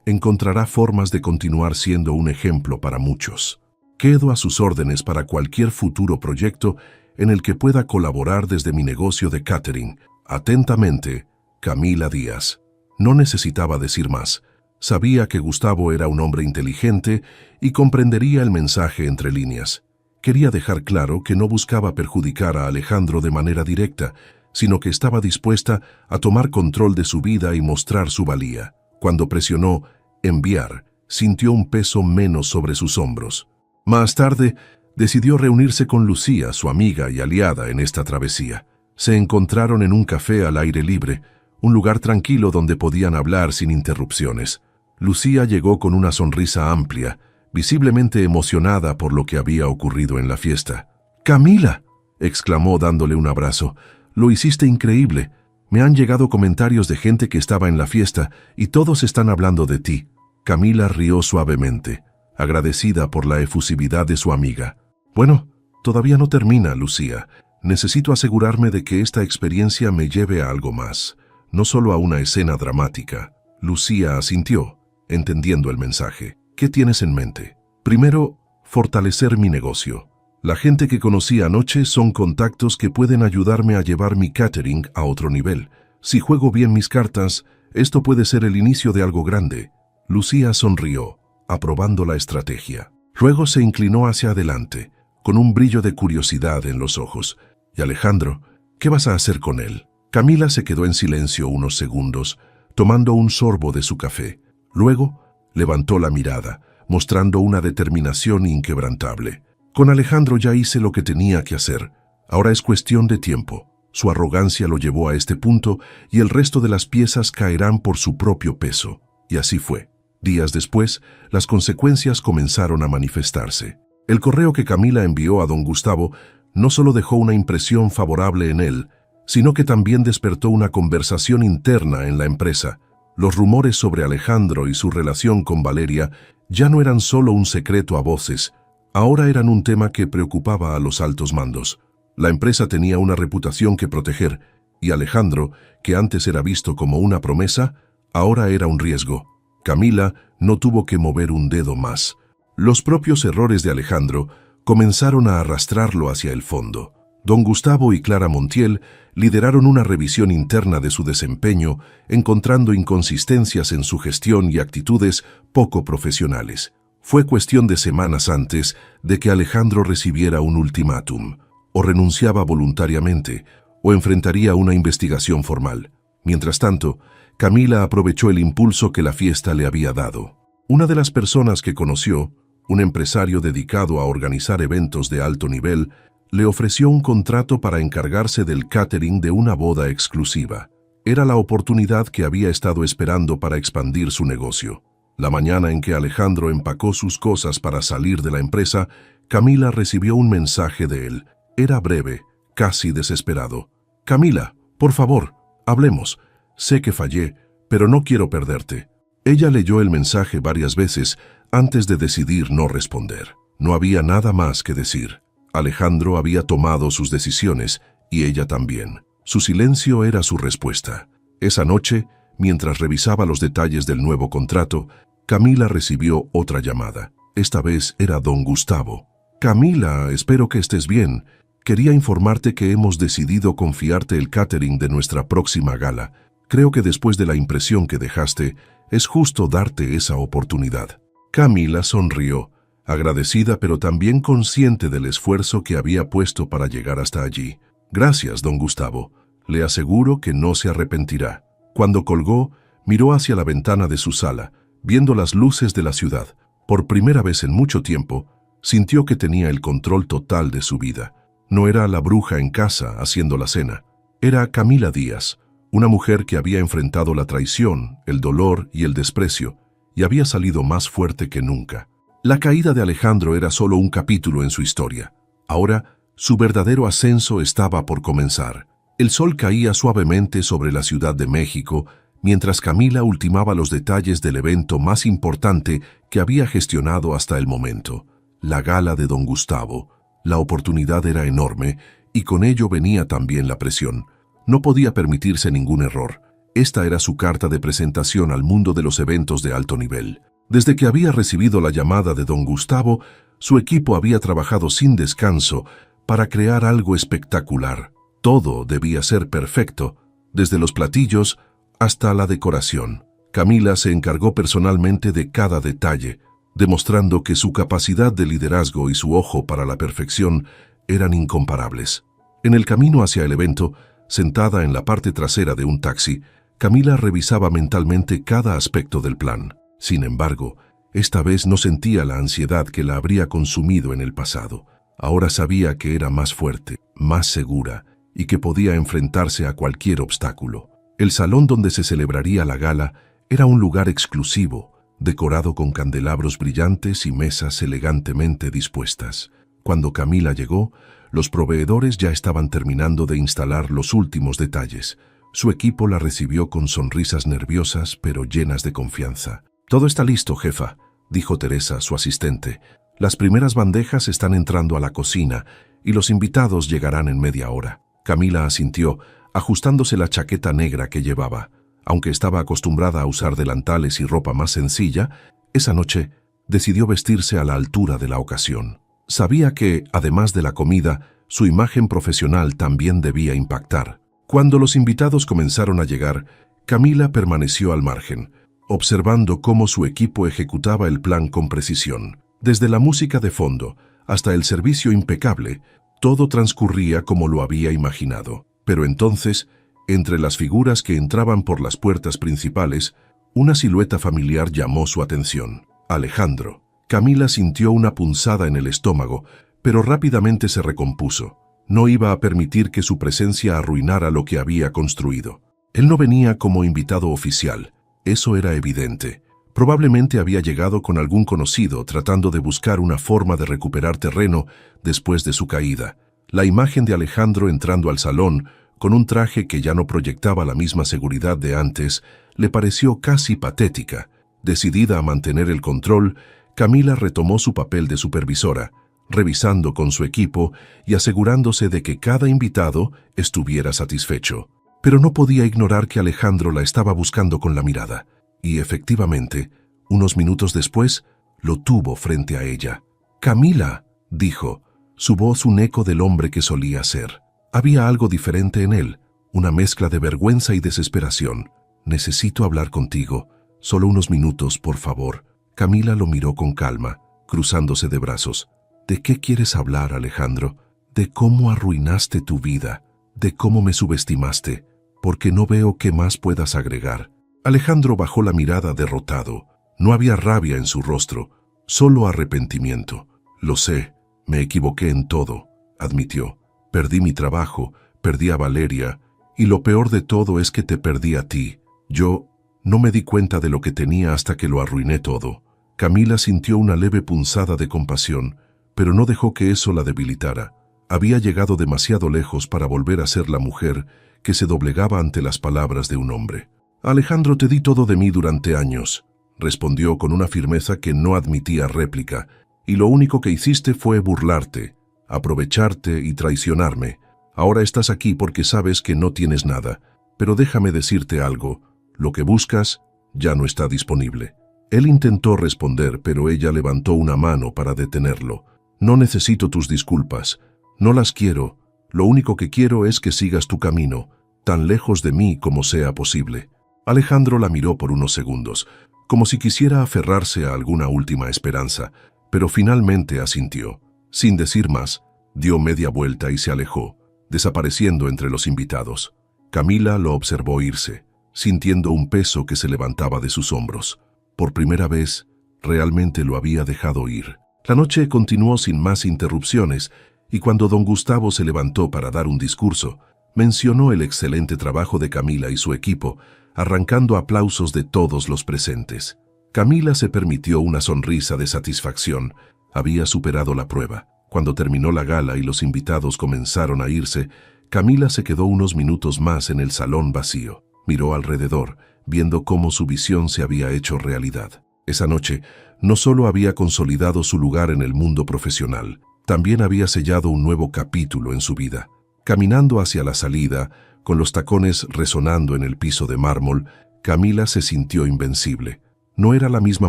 encontrará formas de continuar siendo un ejemplo para muchos. Quedo a sus órdenes para cualquier futuro proyecto en el que pueda colaborar desde mi negocio de catering. Atentamente, Camila Díaz. No necesitaba decir más. Sabía que Gustavo era un hombre inteligente y comprendería el mensaje entre líneas. Quería dejar claro que no buscaba perjudicar a Alejandro de manera directa, sino que estaba dispuesta a tomar control de su vida y mostrar su valía. Cuando presionó enviar, sintió un peso menos sobre sus hombros. Más tarde, decidió reunirse con Lucía, su amiga y aliada en esta travesía. Se encontraron en un café al aire libre, un lugar tranquilo donde podían hablar sin interrupciones. Lucía llegó con una sonrisa amplia, visiblemente emocionada por lo que había ocurrido en la fiesta. «¡Camila!», exclamó dándole un abrazo. «Lo hiciste increíble. Me han llegado comentarios de gente que estaba en la fiesta y todos están hablando de ti». Camila rió suavemente, agradecida por la efusividad de su amiga. «Bueno, todavía no termina, Lucía. Necesito asegurarme de que esta experiencia me lleve a algo más, no solo a una escena dramática». Lucía asintió, entendiendo el mensaje. «¿Qué tienes en mente?» «Primero, fortalecer mi negocio. La gente que conocí anoche son contactos que pueden ayudarme a llevar mi catering a otro nivel. Si juego bien mis cartas, esto puede ser el inicio de algo grande». Lucía sonrió, aprobando la estrategia. Luego se inclinó hacia adelante, con un brillo de curiosidad en los ojos. «¿Y Alejandro? ¿Qué vas a hacer con él?» Camila se quedó en silencio unos segundos, tomando un sorbo de su café. Luego, levantó la mirada, mostrando una determinación inquebrantable. «Con Alejandro ya hice lo que tenía que hacer. Ahora es cuestión de tiempo». Su arrogancia lo llevó a este punto y el resto de las piezas caerán por su propio peso. Y así fue. Días después, las consecuencias comenzaron a manifestarse. El correo que Camila envió a don Gustavo no solo dejó una impresión favorable en él, sino que también despertó una conversación interna en la empresa. Los rumores sobre Alejandro y su relación con Valeria ya no eran solo un secreto a voces, ahora eran un tema que preocupaba a los altos mandos. La empresa tenía una reputación que proteger, y Alejandro, que antes era visto como una promesa, ahora era un riesgo. Camila no tuvo que mover un dedo más. Los propios errores de Alejandro comenzaron a arrastrarlo hacia el fondo. Don Gustavo y Clara Montiel lideraron una revisión interna de su desempeño, encontrando inconsistencias en su gestión y actitudes poco profesionales. Fue cuestión de semanas antes de que Alejandro recibiera un ultimátum. O renunciaba voluntariamente, o enfrentaría una investigación formal. Mientras tanto, Camila aprovechó el impulso que la fiesta le había dado. Una de las personas que conoció, un empresario dedicado a organizar eventos de alto nivel, le ofreció un contrato para encargarse del catering de una boda exclusiva. Era la oportunidad que había estado esperando para expandir su negocio. La mañana en que Alejandro empacó sus cosas para salir de la empresa, Camila recibió un mensaje de él. Era breve, casi desesperado. «Camila, por favor, hablemos. Sé que fallé, pero no quiero perderte». Ella leyó el mensaje varias veces antes de decidir no responder. No había nada más que decir. Alejandro había tomado sus decisiones y ella también. Su silencio era su respuesta. Esa noche, mientras revisaba los detalles del nuevo contrato, Camila recibió otra llamada. Esta vez era don Gustavo. «Camila, espero que estés bien. Quería informarte que hemos decidido confiarte el catering de nuestra próxima gala. Creo que después de la impresión que dejaste, es justo darte esa oportunidad». Camila sonrió, agradecida pero también consciente del esfuerzo que había puesto para llegar hasta allí. «Gracias, don Gustavo. Le aseguro que no se arrepentirá». Cuando colgó, miró hacia la ventana de su sala, viendo las luces de la ciudad. Por primera vez en mucho tiempo, sintió que tenía el control total de su vida. No era la bruja en casa haciendo la cena. Era Camila Díaz, una mujer que había enfrentado la traición, el dolor y el desprecio, y había salido más fuerte que nunca. La caída de Alejandro era solo un capítulo en su historia. Ahora, su verdadero ascenso estaba por comenzar. El sol caía suavemente sobre la Ciudad de México, mientras Camila ultimaba los detalles del evento más importante que había gestionado hasta el momento, la gala de don Gustavo. La oportunidad era enorme, y con ello venía también la presión. No podía permitirse ningún error. Esta era su carta de presentación al mundo de los eventos de alto nivel. Desde que había recibido la llamada de don Gustavo, su equipo había trabajado sin descanso para crear algo espectacular. Todo debía ser perfecto, desde los platillos hasta la decoración. Camila se encargó personalmente de cada detalle, demostrando que su capacidad de liderazgo y su ojo para la perfección eran incomparables. En el camino hacia el evento, sentada en la parte trasera de un taxi, Camila revisaba mentalmente cada aspecto del plan. Sin embargo, esta vez no sentía la ansiedad que la habría consumido en el pasado. Ahora sabía que era más fuerte, más segura, y que podía enfrentarse a cualquier obstáculo. El salón donde se celebraría la gala era un lugar exclusivo, decorado con candelabros brillantes y mesas elegantemente dispuestas. Cuando Camila llegó, los proveedores ya estaban terminando de instalar los últimos detalles. Su equipo la recibió con sonrisas nerviosas pero llenas de confianza. «Todo está listo, jefa», dijo Teresa, su asistente. «Las primeras bandejas están entrando a la cocina y los invitados llegarán en media hora». Camila asintió, ajustándose la chaqueta negra que llevaba. Aunque estaba acostumbrada a usar delantales y ropa más sencilla, esa noche decidió vestirse a la altura de la ocasión. Sabía que, además de la comida, su imagen profesional también debía impactar. Cuando los invitados comenzaron a llegar, Camila permaneció al margen, observando cómo su equipo ejecutaba el plan con precisión. Desde la música de fondo hasta el servicio impecable, todo transcurría como lo había imaginado. Pero entonces, entre las figuras que entraban por las puertas principales, una silueta familiar llamó su atención. Alejandro. Camila sintió una punzada en el estómago, pero rápidamente se recompuso. No iba a permitir que su presencia arruinara lo que había construido. Él no venía como invitado oficial, eso era evidente. Probablemente había llegado con algún conocido tratando de buscar una forma de recuperar terreno después de su caída. La imagen de Alejandro entrando al salón, con un traje que ya no proyectaba la misma seguridad de antes, le pareció casi patética. Decidida a mantener el control, Camila retomó su papel de supervisora, revisando con su equipo y asegurándose de que cada invitado estuviera satisfecho. Pero no podía ignorar que Alejandro la estaba buscando con la mirada. Y efectivamente, unos minutos después, lo tuvo frente a ella. «Camila», dijo, su voz un eco del hombre que solía ser. Había algo diferente en él, una mezcla de vergüenza y desesperación. «Necesito hablar contigo. Solo unos minutos, por favor». Camila lo miró con calma, cruzándose de brazos. «¿De qué quieres hablar, Alejandro? ¿De cómo arruinaste tu vida? ¿De cómo me subestimaste? Porque no veo qué más puedas agregar». Alejandro bajó la mirada derrotado. No había rabia en su rostro, solo arrepentimiento. «Lo sé, me equivoqué en todo», admitió. «Perdí mi trabajo, perdí a Valeria, y lo peor de todo es que te perdí a ti. Yo no me di cuenta de lo que tenía hasta que lo arruiné todo». Camila sintió una leve punzada de compasión, pero no dejó que eso la debilitara. Había llegado demasiado lejos para volver a ser la mujer que se doblegaba ante las palabras de un hombre. «Alejandro, te di todo de mí durante años», respondió con una firmeza que no admitía réplica, «y lo único que hiciste fue burlarte, aprovecharte y traicionarme. Ahora estás aquí porque sabes que no tienes nada, pero déjame decirte algo, lo que buscas ya no está disponible». Él intentó responder, pero ella levantó una mano para detenerlo. «No necesito tus disculpas, no las quiero, lo único que quiero es que sigas tu camino, tan lejos de mí como sea posible». Alejandro la miró por unos segundos, como si quisiera aferrarse a alguna última esperanza, pero finalmente asintió. Sin decir más, dio media vuelta y se alejó, desapareciendo entre los invitados. Camila lo observó irse, sintiendo un peso que se levantaba de sus hombros. Por primera vez, realmente lo había dejado ir. La noche continuó sin más interrupciones, y cuando don Gustavo se levantó para dar un discurso, mencionó el excelente trabajo de Camila y su equipo, arrancando aplausos de todos los presentes. Camila se permitió una sonrisa de satisfacción. Había superado la prueba. Cuando terminó la gala y los invitados comenzaron a irse, Camila se quedó unos minutos más en el salón vacío. Miró alrededor, viendo cómo su visión se había hecho realidad. Esa noche, no solo había consolidado su lugar en el mundo profesional, también había sellado un nuevo capítulo en su vida. Caminando hacia la salida, con los tacones resonando en el piso de mármol, Camila se sintió invencible. No era la misma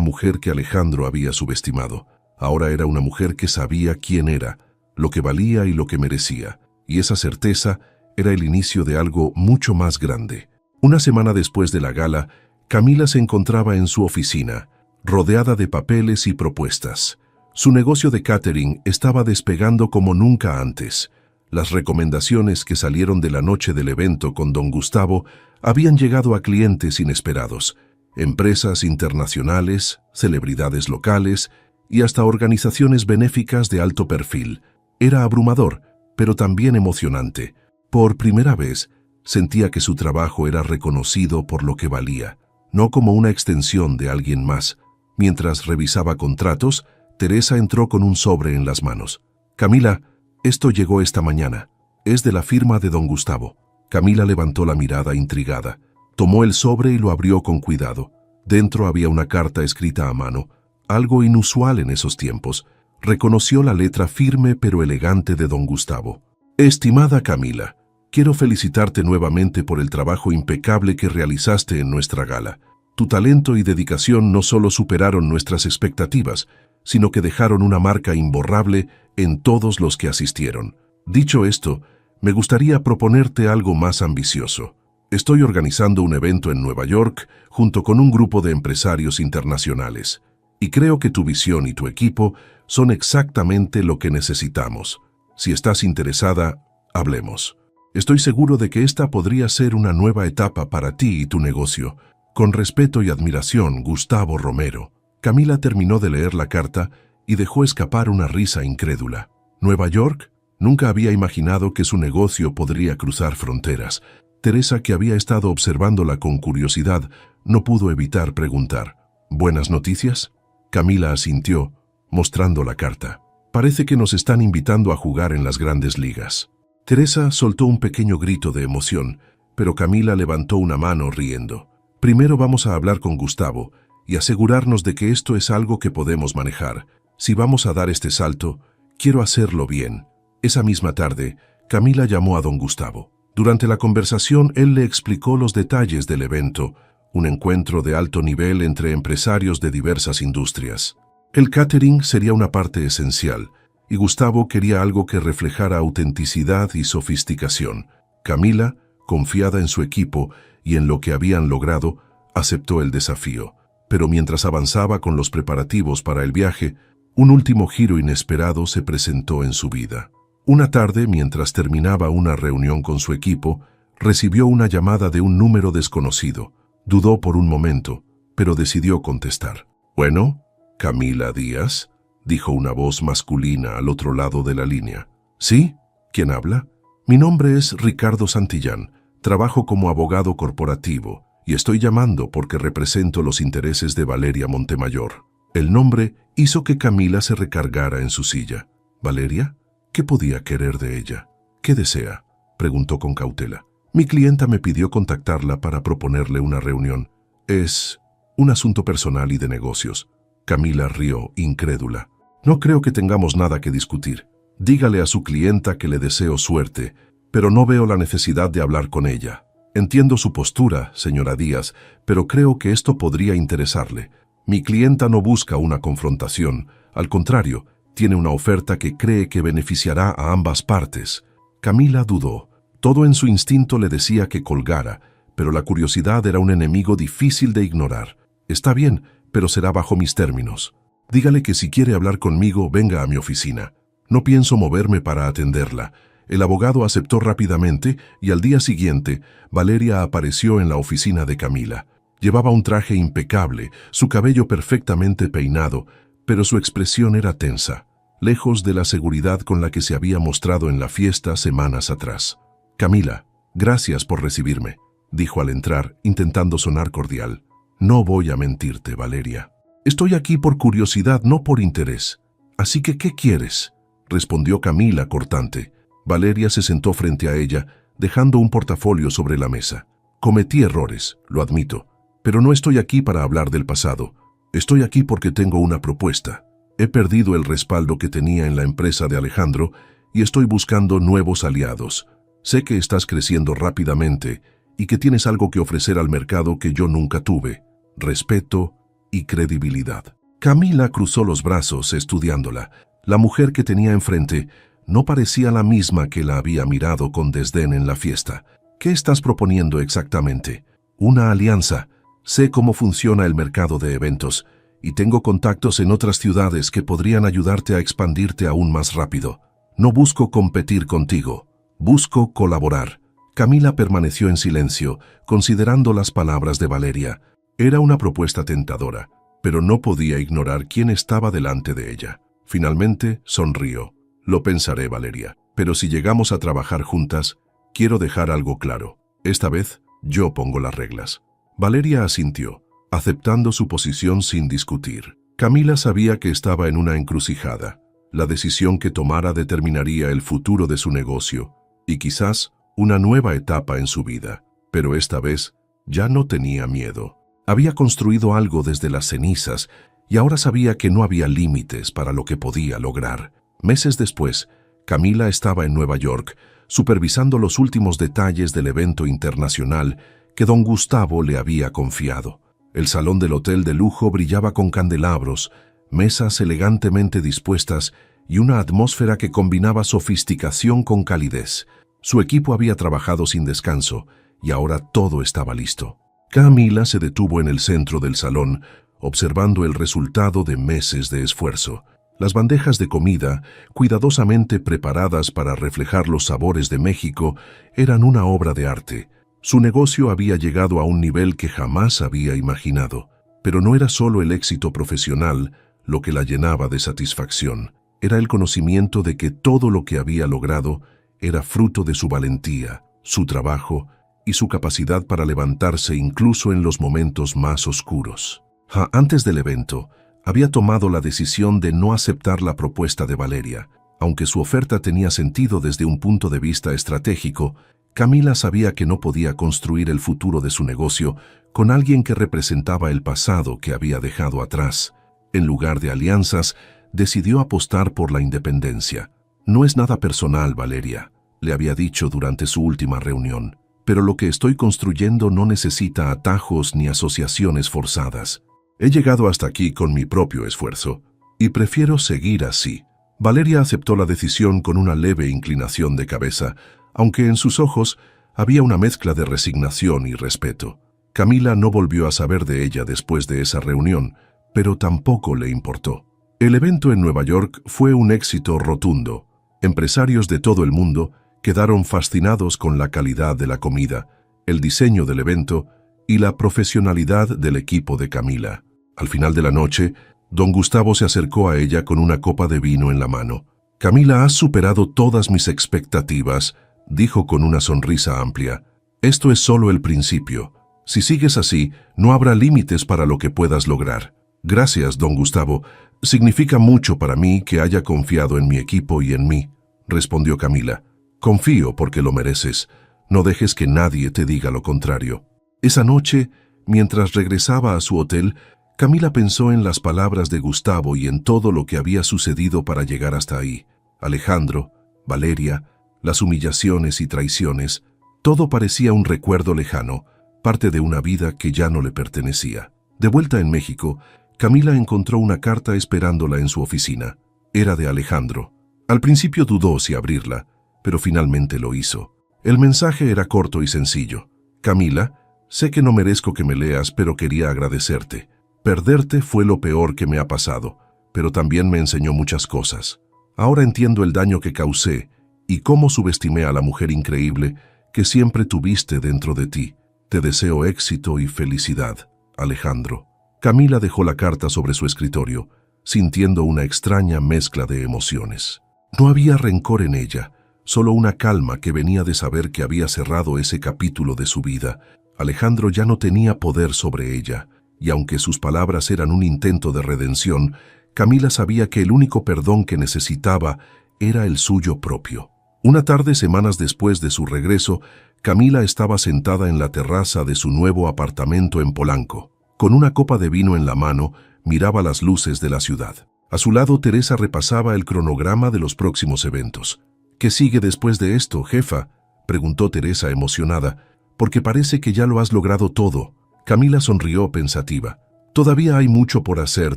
mujer que Alejandro había subestimado. Ahora era una mujer que sabía quién era, lo que valía y lo que merecía. Y esa certeza era el inicio de algo mucho más grande. Una semana después de la gala, Camila se encontraba en su oficina, rodeada de papeles y propuestas. Su negocio de catering estaba despegando como nunca antes. Las recomendaciones que salieron de la noche del evento con don Gustavo habían llegado a clientes inesperados, empresas internacionales, celebridades locales y hasta organizaciones benéficas de alto perfil. Era abrumador, pero también emocionante. Por primera vez, sentía que su trabajo era reconocido por lo que valía, no como una extensión de alguien más. Mientras revisaba contratos, Teresa entró con un sobre en las manos. «Camila, esto llegó esta mañana. Es de la firma de don Gustavo». Camila levantó la mirada intrigada. Tomó el sobre y lo abrió con cuidado. Dentro había una carta escrita a mano, algo inusual en esos tiempos. Reconoció la letra firme pero elegante de don Gustavo. «Estimada Camila, quiero felicitarte nuevamente por el trabajo impecable que realizaste en nuestra gala. Tu talento y dedicación no solo superaron nuestras expectativas, sino que dejaron una marca imborrable en todos los que asistieron. Dicho esto, me gustaría proponerte algo más ambicioso. Estoy organizando un evento en Nueva York junto con un grupo de empresarios internacionales, y creo que tu visión y tu equipo son exactamente lo que necesitamos. Si estás interesada, hablemos. Estoy seguro de que esta podría ser una nueva etapa para ti y tu negocio. Con respeto y admiración, Gustavo Romero». Camila terminó de leer la carta y dejó escapar una risa incrédula. ¿Nueva York? Nunca había imaginado que su negocio podría cruzar fronteras. Teresa, que había estado observándola con curiosidad, no pudo evitar preguntar: «¿Buenas noticias?». Camila asintió, mostrando la carta. «Parece que nos están invitando a jugar en las grandes ligas». Teresa soltó un pequeño grito de emoción, pero Camila levantó una mano riendo. «Primero vamos a hablar con Gustavo y asegurarnos de que esto es algo que podemos manejar. Si vamos a dar este salto, quiero hacerlo bien». Esa misma tarde, Camila llamó a don Gustavo. Durante la conversación, él le explicó los detalles del evento, un encuentro de alto nivel entre empresarios de diversas industrias. El catering sería una parte esencial, y Gustavo quería algo que reflejara autenticidad y sofisticación. Camila, confiada en su equipo y en lo que habían logrado, aceptó el desafío. Pero mientras avanzaba con los preparativos para el viaje, un último giro inesperado se presentó en su vida. Una tarde, mientras terminaba una reunión con su equipo, recibió una llamada de un número desconocido. Dudó por un momento, pero decidió contestar. «Bueno, Camila Díaz», dijo una voz masculina al otro lado de la línea. «¿Sí? ¿Quién habla?» «Mi nombre es Ricardo Santillán. Trabajo como abogado corporativo y estoy llamando porque represento los intereses de Valeria Montemayor». El nombre hizo que Camila se recargara en su silla. «¿Valeria? ¿Qué podía querer de ella? ¿Qué desea?, preguntó con cautela. Mi clienta me pidió contactarla para proponerle una reunión. Es un asunto personal y de negocios. Camila rió, incrédula. No creo que tengamos nada que discutir. Dígale a su clienta que le deseo suerte, pero no veo la necesidad de hablar con ella. Entiendo su postura, señora Díaz, pero creo que esto podría interesarle. Mi clienta no busca una confrontación. Al contrario, tiene una oferta que cree que beneficiará a ambas partes. Camila dudó. Todo en su instinto le decía que colgara, pero la curiosidad era un enemigo difícil de ignorar. Está bien, pero será bajo mis términos. Dígale que si quiere hablar conmigo, venga a mi oficina. No pienso moverme para atenderla. El abogado aceptó rápidamente y al día siguiente, Valeria apareció en la oficina de Camila. Llevaba un traje impecable, su cabello perfectamente peinado, pero su expresión era tensa, lejos de la seguridad con la que se había mostrado en la fiesta semanas atrás. Camila, gracias por recibirme, dijo al entrar, intentando sonar cordial. No voy a mentirte, Valeria. Estoy aquí por curiosidad, no por interés. Así que, ¿qué quieres?, respondió Camila cortante. Valeria se sentó frente a ella, dejando un portafolio sobre la mesa. Cometí errores, lo admito, pero no estoy aquí para hablar del pasado. Estoy aquí porque tengo una propuesta. He perdido el respaldo que tenía en la empresa de Alejandro y estoy buscando nuevos aliados. Sé que estás creciendo rápidamente y que tienes algo que ofrecer al mercado que yo nunca tuve: respeto y credibilidad. Camila cruzó los brazos estudiándola. La mujer que tenía enfrente no parecía la misma que la había mirado con desdén en la fiesta. ¿Qué estás proponiendo exactamente? Una alianza. Sé cómo funciona el mercado de eventos y tengo contactos en otras ciudades que podrían ayudarte a expandirte aún más rápido. No busco competir contigo, busco colaborar. Camila permaneció en silencio, considerando las palabras de Valeria. Era una propuesta tentadora, pero no podía ignorar quién estaba delante de ella. Finalmente sonrió. Lo pensaré, Valeria, pero si llegamos a trabajar juntas, quiero dejar algo claro. Esta vez, yo pongo las reglas. Valeria asintió, aceptando su posición sin discutir. Camila sabía que estaba en una encrucijada. La decisión que tomara determinaría el futuro de su negocio y quizás una nueva etapa en su vida. Pero esta vez ya no tenía miedo. Había construido algo desde las cenizas y ahora sabía que no había límites para lo que podía lograr. Meses después, Camila estaba en Nueva York, supervisando los últimos detalles del evento internacional que don Gustavo le había confiado. El salón del hotel de lujo brillaba con candelabros, mesas elegantemente dispuestas y una atmósfera que combinaba sofisticación con calidez. Su equipo había trabajado sin descanso y ahora todo estaba listo. Camila se detuvo en el centro del salón, observando el resultado de meses de esfuerzo. Las bandejas de comida, cuidadosamente preparadas para reflejar los sabores de México, eran una obra de arte. Su negocio había llegado a un nivel que jamás había imaginado. Pero no era solo el éxito profesional lo que la llenaba de satisfacción. Era el conocimiento de que todo lo que había logrado era fruto de su valentía, su trabajo y su capacidad para levantarse incluso en los momentos más oscuros. Antes del evento, había tomado la decisión de no aceptar la propuesta de Valeria. Aunque su oferta tenía sentido desde un punto de vista estratégico, Camila sabía que no podía construir el futuro de su negocio con alguien que representaba el pasado que había dejado atrás. En lugar de alianzas, decidió apostar por la independencia. No es nada personal, Valeria, le había dicho durante su última reunión, pero lo que estoy construyendo no necesita atajos ni asociaciones forzadas. He llegado hasta aquí con mi propio esfuerzo y prefiero seguir así. Valeria aceptó la decisión con una leve inclinación de cabeza, aunque en sus ojos había una mezcla de resignación y respeto. Camila no volvió a saber de ella después de esa reunión, pero tampoco le importó. El evento en Nueva York fue un éxito rotundo. Empresarios de todo el mundo quedaron fascinados con la calidad de la comida, el diseño del evento y la profesionalidad del equipo de Camila. Al final de la noche, don Gustavo se acercó a ella con una copa de vino en la mano. Camila, has superado todas mis expectativas, dijo con una sonrisa amplia. Esto es solo el principio. Si sigues así, no habrá límites para lo que puedas lograr. Gracias, don Gustavo. Significa mucho para mí que haya confiado en mi equipo y en mí. respondió Camila. Confío porque lo mereces. No dejes que nadie te diga lo contrario. Esa noche, mientras regresaba a su hotel, Camila pensó en las palabras de Gustavo y en todo lo que había sucedido para llegar hasta ahí. Alejandro, Valeria, las humillaciones y traiciones, todo parecía un recuerdo lejano, parte de una vida que ya no le pertenecía. De vuelta en México, Camila encontró una carta esperándola en su oficina. Era de Alejandro. Al principio dudó si abrirla, pero finalmente lo hizo. El mensaje era corto y sencillo. Camila, sé que no merezco que me leas, pero quería agradecerte. Perderte fue lo peor que me ha pasado, pero también me enseñó muchas cosas. Ahora entiendo el daño que causé y cómo subestimé a la mujer increíble que siempre tuviste dentro de ti. Te deseo éxito y felicidad, Alejandro. Camila dejó la carta sobre su escritorio, sintiendo una extraña mezcla de emociones. No había rencor en ella, solo una calma que venía de saber que había cerrado ese capítulo de su vida. Alejandro ya no tenía poder sobre ella, y aunque sus palabras eran un intento de redención, Camila sabía que el único perdón que necesitaba era el suyo propio. Una tarde, semanas después de su regreso, Camila estaba sentada en la terraza de su nuevo apartamento en Polanco. Con una copa de vino en la mano, miraba las luces de la ciudad. A su lado, Teresa repasaba el cronograma de los próximos eventos. ¿Qué sigue después de esto, jefa?, preguntó Teresa emocionada, porque parece que ya lo has logrado todo. Camila sonrió pensativa. Todavía hay mucho por hacer,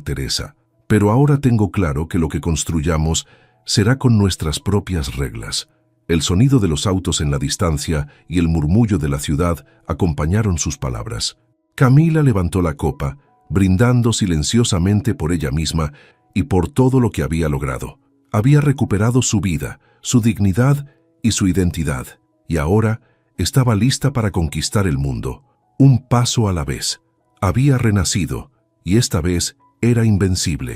Teresa, pero ahora tengo claro que lo que construyamos será con nuestras propias reglas. El sonido de los autos en la distancia y el murmullo de la ciudad acompañaron sus palabras. Camila levantó la copa, brindando silenciosamente por ella misma y por todo lo que había logrado. Había recuperado su vida, su dignidad y su identidad, y ahora estaba lista para conquistar el mundo. Un paso a la vez. Había renacido, y esta vez era invencible.